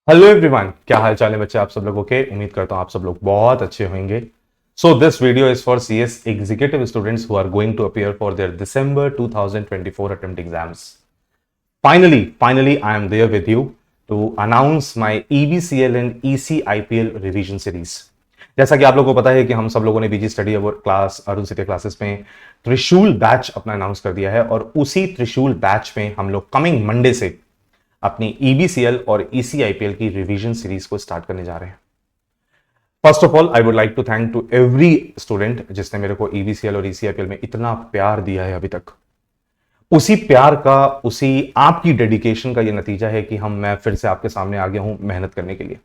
Hello everyone, क्या हाल चाल है बच्चे आप सब लोगों के। उम्मीद करता हूं आप सब लोग बहुत अच्छे होंगे। So this video is for CS executive students who are going to appear for their December 2024 attempt exams. Finally I am there with you to announce my EBCL and ECIPL revision series. जैसा कि आप लोगों को पता है कि हम सब लोगों ने BG study hour class Arun सिटे क्लासेस में त्रिशूल बैच अपना अनाउंस कर दिया है और उसी त्रिशूल बैच में हम लोग कमिंग मंडे से अपनी ईबीसीएल और ईसीआईपीएल की रिवीजन सीरीज को स्टार्ट करने जा रहे हैं। First of all I would like to thank to every student जिसने मेरे को ईबीसीएल और ईसीआईपीएल में इतना प्यार दिया है अभी तक। उसी प्यार का, उसी आपकी डेडिकेशन का ये नतीजा है कि मैं फिर से आपके सामने आ गया हूं मेहनत करने के लिए।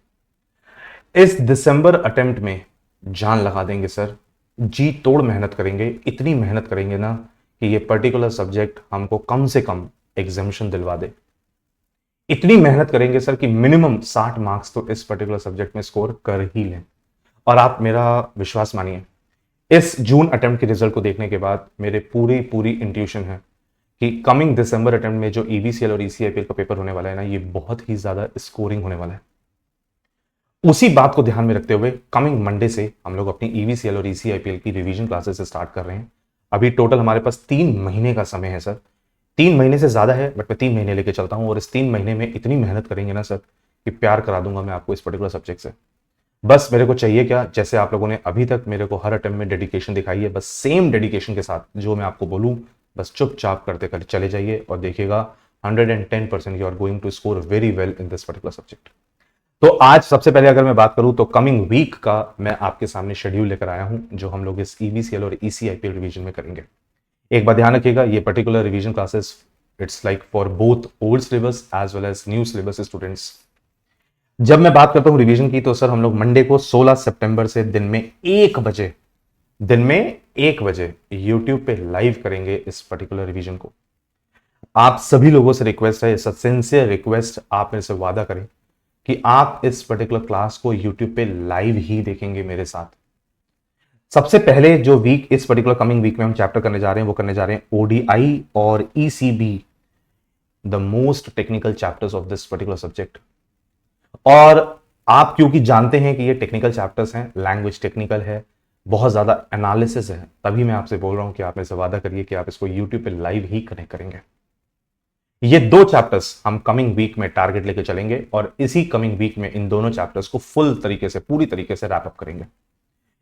इस दिसंबर अटेम्प्ट में जान लगा देंगे सर, जी तोड़ मेहनत करेंगे, इतनी मेहनत करेंगे ना कि ये पर्टिकुलर सब्जेक्ट हमको कम से कम एग्जामिशन दिलवा दे। इतनी मेहनत करेंगे सर कि मिनिमम 60 मार्क्स तो इस पर्टिकुलर सब्जेक्ट में स्कोर कर ही लें। और आप मेरा विश्वास मानिए, इस जून अटेम्प्ट के रिजल्ट को देखने के बाद मेरे पूरी इंट्यूशन है कि कमिंग दिसंबर अटेम्प्ट में जो ईबीसीएल और ईसीआईपीएल का पेपर होने वाला है ना, ये बहुत ही ज्यादा स्कोरिंग होने वाला है। उसी बात को ध्यान में रखते हुए कमिंग मंडे से हम लोग अपनी ईबीसीएल और ईसीआईपीएल की रिवीजन क्लासेस स्टार्ट कर रहे हैं। अभी टोटल हमारे पास 3 महीने का समय है सर। 3 महीने से ज्यादा है बट मैं 3 महीने लेके चलता हूं और इस 3 महीने में इतनी मेहनत करेंगे ना सर कि प्यार करा दूंगा मैं आपको इस पर्टिकुलर सब्जेक्ट से। बस मेरे को चाहिए क्या, जैसे आप लोगों ने अभी तक मेरे को हर अटेम्प्ट में डेडिकेशन दिखाई है, बस सेम डेडिकेशन के साथ जो मैं आपको बोलूं बस चुपचाप करते कर चले जाइए और देखिएगा 110% you are going to score very well in this particular subject. तो आज सबसे पहले अगर मैं बात करूं तो कमिंग वीक का मैं आपके सामने शेड्यूल लेकर आया हूं जो हम लोग इस ईबीसीएल और ईसीआईपीएल रिवीजन में करेंगे। एक बात ध्यान रखिएगा, ये particular revision classes it's like for both old syllabus as well as new syllabus students. जब मैं बात करता हूं रिवीजन की तो सर हम लोग मंडे को 16 सितंबर से दिन में 1 बजे यूट्यूब पे लाइव करेंगे इस पर्टिकुलर रिवीजन को। आप सभी लोगों से रिक्वेस्ट है, सिंसियर रिक्वेस्ट, आप मेरे से वादा करें कि आप इस पर्टिकुलर क्लास को यूट्यूब पे लाइव ही देखेंगे मेरे साथ। सबसे पहले जो वीक, इस पर्टिकुलर कमिंग वीक में हम चैप्टर करने जा रहे हैं वो करने जा रहे हैं ओडीआई और ECB, the most technical chapters of this particular subject. और आप क्योंकि जानते हैं कि ये टेक्निकल चैप्टर्स हैं, लैंग्वेज टेक्निकल है, बहुत ज्यादा एनालिसिस है, तभी मैं आपसे बोल रहा हूं कि आप मेरे से वादा करिए कि आप इसको यूट्यूब पे लाइव ही कनेक्ट करेंगे। ये 2 चैप्टर्स हम कमिंग वीक में टारगेट लेके चलेंगे और इसी कमिंग वीक में इन दोनों चैप्टर्स को फुल तरीके से, पूरी तरीके से रैप अप करेंगे।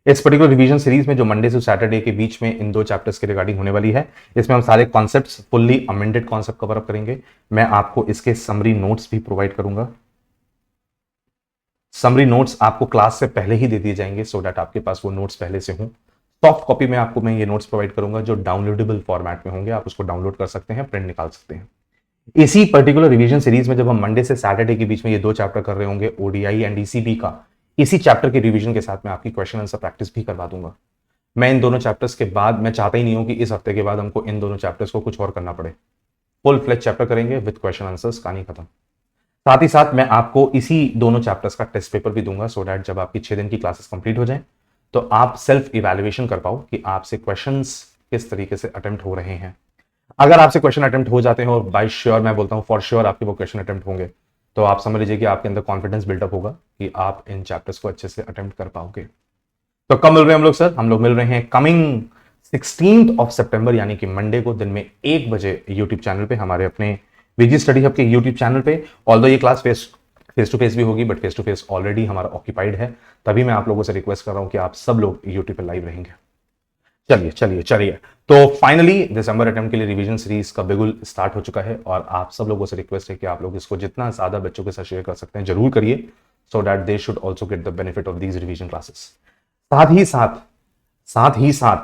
इस पर्टिकुलर रिवीजन सीरीज में जो मंडे से सैटरडे के बीच में इन 2 चैप्टर्स के रिगार्डिंग होने वाली है, इसमें हम सारे concepts, fully amended concept cover up करेंगे। मैं आपको इसके समरी नोट्स भी प्रोवाइड करूंगा। समरी नोट्स आपको क्लास से पहले ही दे दिए जाएंगे सो दैट आपके पास वो नोट्स पहले से हों। सॉफ्ट कॉपी में आपको मैं ये नोट्स प्रोवाइड करूंगा जो डाउनलोडेबल फॉर्मेट में होंगे, आप उसको डाउनलोड कर सकते हैं, प्रिंट निकाल सकते हैं। इसी पर्टिकुलर रिवीजन सीरीज में जब हम मंडे से सैटरडे के बीच में ये 2 चैप्टर कर रहे होंगे ओडीआई एंड ईसीबी का, इसी चैप्टर के रिवीजन के साथ मैं आपकी क्वेश्चन आंसर प्रैक्टिस भी करवा दूंगा। मैं इन दोनों चैप्टर्स के बाद, मैं चाहता ही नहीं हूं कि इस हफ्ते के बाद हमको इन दोनों चैप्टर्स को कुछ और करना पड़े। फुल फ्लेज चैप्टर करेंगे विद क्वेश्चन आंसर्स, कहानी खत्म। साथ ही साथ मैं आपको इसी दोनों चैप्टर्स का टेस्ट पेपर भी दूंगा सो दैट जब आपकी 6 दिन की क्लासेस कंप्लीट हो जाए तो आप सेल्फ इवैल्यूएशन कर पाओ कि आपसे क्वेश्चंस किस तरीके से अटेम्प्ट हो रहे हैं। अगर आपसे क्वेश्चन अटेम्प्ट हो जाते हैं, और बाय श्योर मैं बोलता हूं फॉर श्योर आपके वो क्वेश्चन अटेम्प्ट होंगे, तो आप समझ लीजिए कि आपके अंदर कॉन्फिडेंस बिल्डअप होगा कि आप इन चैप्टर्स को अच्छे से अटेम्प्ट कर पाओगे। तो कब मिल रहे हैं हम लोग सर? हम लोग मिल रहे हैं कमिंग 16 ऑफ सितंबर यानी कि मंडे को दिन में 1 बजे यूट्यूब चैनल पे, हमारे अपने वीजी स्टडी हब के यूट्यूब चैनल पे। ऑल्दो ये क्लास फेस टू फेस भी होगी but face to face already हमारा ऑक्यूपाइड है, तभी मैं आप लोगों से रिक्वेस्ट कर रहा हूं कि आप सब लोग यूट्यूब पे लाइव रहेंगे। चलिए तो फाइनली दिसंबर अटेम्प्ट के लिए रिवीजन सीरीज का बिगुल स्टार्ट हो चुका है और आप सब लोगों से रिक्वेस्ट है कि आप लोग इसको जितना ज्यादा बच्चों के साथ शेयर कर सकते हैं जरूर करिए so that they should also get the benefit of these revision classes. साथ ही साथ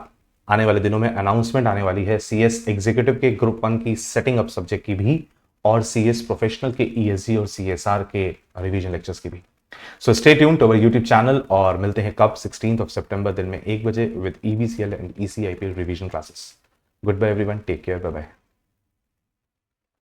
आने वाले दिनों में अनाउंसमेंट आने वाली है सीएस एग्जीक्यूटिव के ग्रुप 1 की सेटिंग अप सब्जेक्ट की भी और सीएस प्रोफेशनल के ईएसजी और सीएसआर के रिवीजन लेक्चर्स की भी। So stay tuned to our YouTube channel और मिलते हैं कब 16 ऑफ सितंबर दिन में 1 बजे with EBCL and ECIPL revision classes. Good bye everyone, take care, bye bye.